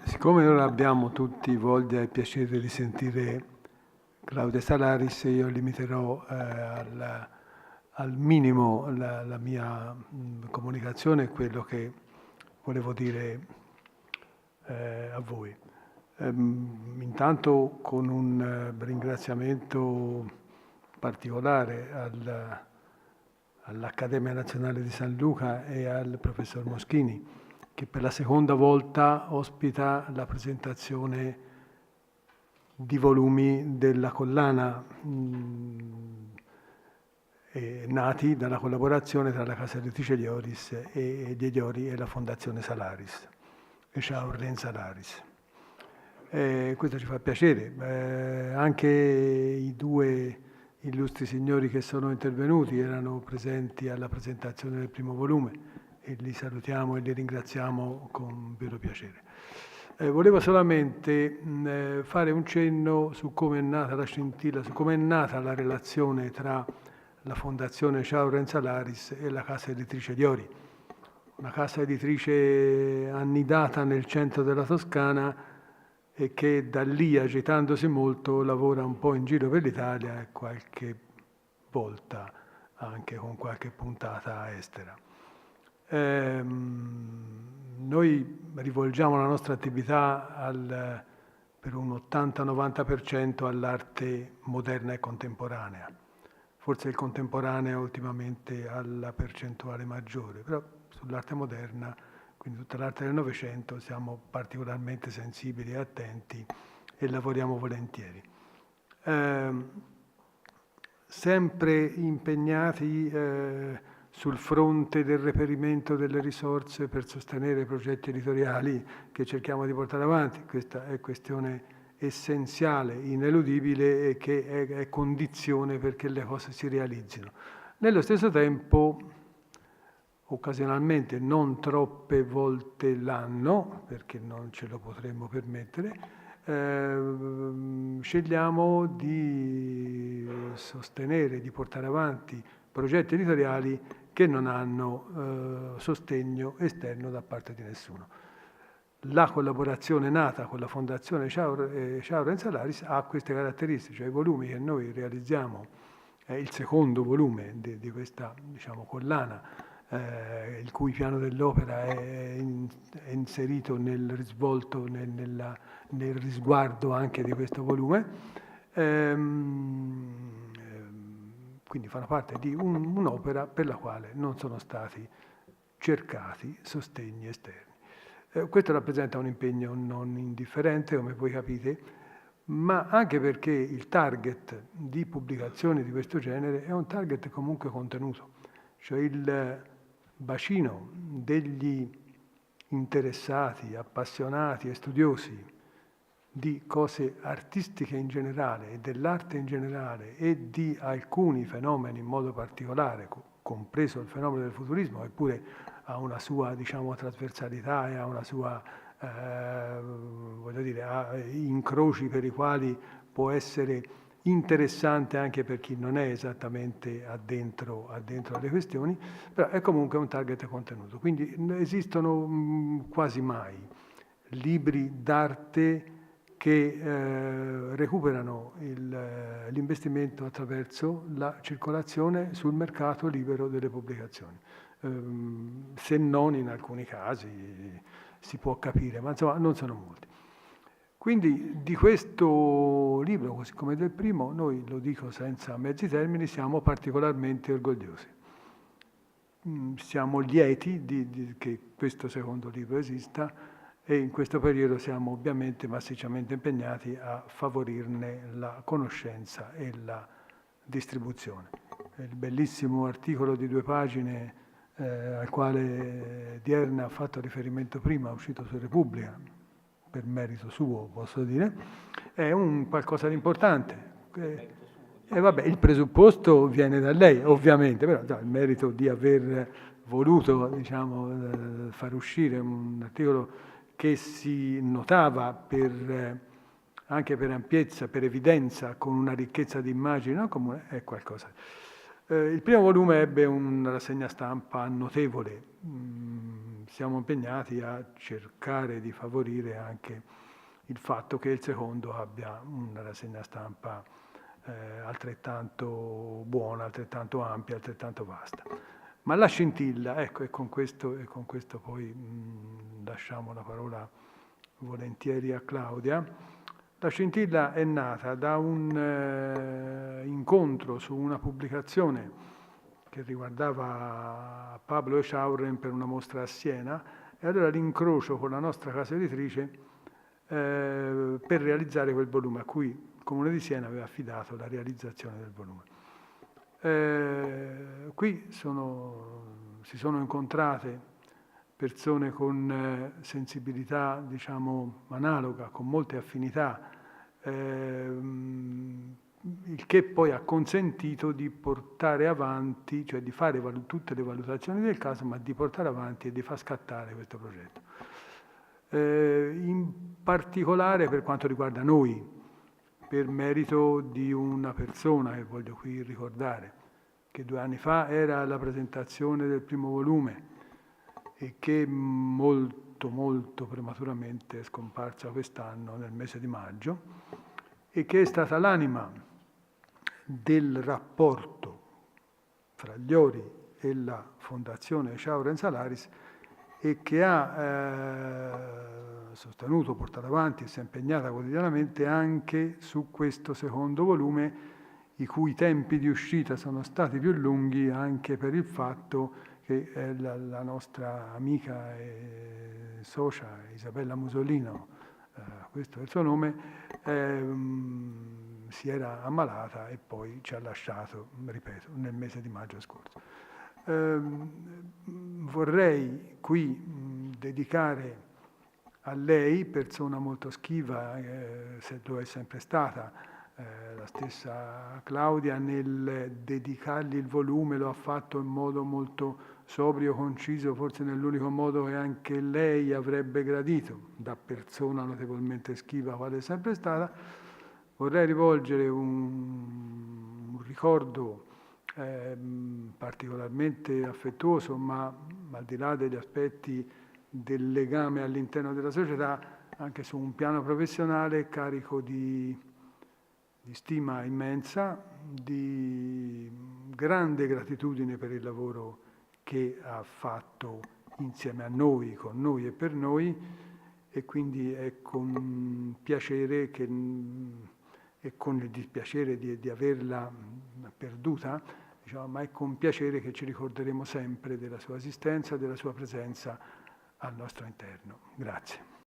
Siccome non abbiamo tutti voglia e piacere di sentire Claudia Salaris, io limiterò al minimo la mia comunicazione e quello che volevo dire a voi. Intanto con un ringraziamento particolare all'Accademia Nazionale di San Luca e al professor Moschini, che per la seconda volta ospita la presentazione di volumi della collana nati dalla collaborazione tra la casa editrice Dioris e gli Ediori e la Fondazione Salaris, e Shaurlen Salaris. Questo ci fa piacere. Anche i due illustri signori che sono intervenuti erano presenti alla presentazione del primo volume e li salutiamo e li ringraziamo con vero piacere. Volevo solamente fare un cenno su come è nata la scintilla, su come è nata la relazione tra la Fondazione Shaurlen Salaris e la casa editrice Diori, una casa editrice annidata nel centro della Toscana e che da lì, agitandosi molto, lavora un po' in giro per l'Italia e qualche volta anche con qualche puntata estera. Noi rivolgiamo la nostra attività per un 80-90% all'arte moderna e contemporanea. Forse il contemporaneo ultimamente ha la percentuale maggiore, però sull'arte moderna, quindi tutta l'arte del Novecento, siamo particolarmente sensibili e attenti e lavoriamo volentieri. Sempre impegnati sul fronte del reperimento delle risorse per sostenere i progetti editoriali che cerchiamo di portare avanti. Questa è questione essenziale, ineludibile e che è condizione perché le cose si realizzino. Nello stesso tempo, occasionalmente, non troppe volte l'anno, perché non ce lo potremmo permettere, scegliamo di sostenere, di portare avanti progetti editoriali che non hanno sostegno esterno da parte di nessuno. La collaborazione nata con la Fondazione Shaurlen Salaris ha queste caratteristiche, cioè i volumi che noi realizziamo, il secondo volume di questa, diciamo, collana, il cui piano dell'opera è inserito nel risvolto, nel risguardo anche di questo volume, quindi fanno parte di un'opera per la quale non sono stati cercati sostegni esterni. Questo rappresenta un impegno non indifferente, come voi capite, ma anche perché il target di pubblicazioni di questo genere è un target comunque contenuto, cioè il bacino degli interessati, appassionati e studiosi di cose artistiche in generale e dell'arte in generale e di alcuni fenomeni in modo particolare, compreso il fenomeno del futurismo, eppure ha una sua, diciamo, trasversalità e ha una sua, voglio dire, ha incroci per i quali può essere interessante anche per chi non è esattamente addentro alle questioni, però è comunque un target contenuto. Quindi esistono quasi mai libri d'arte che recuperano l'investimento attraverso la circolazione sul mercato libero delle pubblicazioni. Se non in alcuni casi si può capire, ma insomma non sono molti. Quindi di questo libro, così come del primo, noi, lo dico senza mezzi termini, siamo particolarmente orgogliosi. Siamo lieti che questo secondo libro esista e in questo periodo siamo ovviamente massicciamente impegnati a favorirne la conoscenza e la distribuzione. Il bellissimo articolo di 2 pagine al quale Dierna ha fatto riferimento prima, uscito su Repubblica, per merito suo posso dire, è un qualcosa di importante. Vabbè, il presupposto viene da lei, ovviamente, però il merito di aver voluto, diciamo, far uscire un articolo che si notava anche per ampiezza, per evidenza, con una ricchezza di immagini, no? Comune, è qualcosa. Il primo volume ebbe una rassegna stampa notevole. Siamo impegnati a cercare di favorire anche il fatto che il secondo abbia una rassegna stampa altrettanto buona, altrettanto ampia, altrettanto vasta. Ma la scintilla, ecco, e con questo poi lasciamo la parola volentieri a Claudia. La scintilla è nata da un incontro su una pubblicazione che riguardava Pablo Echaurren per una mostra a Siena, e allora l'incrocio con la nostra casa editrice per realizzare quel volume a cui il Comune di Siena aveva affidato la realizzazione del volume. Qui si sono incontrate persone con sensibilità, diciamo, analoga, con molte affinità, il che poi ha consentito di portare avanti, cioè di fare tutte le valutazioni del caso, ma di portare avanti e di far scattare questo progetto. In particolare per quanto riguarda noi, per merito di una persona che voglio qui ricordare, che 2 anni fa era alla presentazione del primo volume e che molto prematuramente è scomparsa quest'anno nel mese di maggio, e che è stata l'anima del rapporto fra gli Ori e la Fondazione Echaurren Salaris, e che ha sostenuto, portato avanti e si è impegnata quotidianamente anche su questo secondo volume, i cui tempi di uscita sono stati più lunghi anche per il fatto che la nostra amica e socia Isabella Musolino, questo è il suo nome, si era ammalata e poi ci ha lasciato, ripeto, nel mese di maggio scorso. Vorrei qui dedicare a lei, persona molto schiva, se lo è sempre stata, la stessa Claudia, nel dedicargli il volume lo ha fatto in modo molto sobrio, conciso, forse nell'unico modo che anche lei avrebbe gradito, da persona notevolmente schiva quale è sempre stata. Vorrei rivolgere un ricordo particolarmente affettuoso, ma al di là degli aspetti del legame all'interno della società, anche su un piano professionale carico di stima immensa, di grande gratitudine per il lavoro che ha fatto insieme a noi, con noi e per noi, e quindi è con piacere e con il dispiacere di averla perduta, diciamo, ma è con piacere che ci ricorderemo sempre della sua esistenza, della sua presenza al nostro interno. Grazie.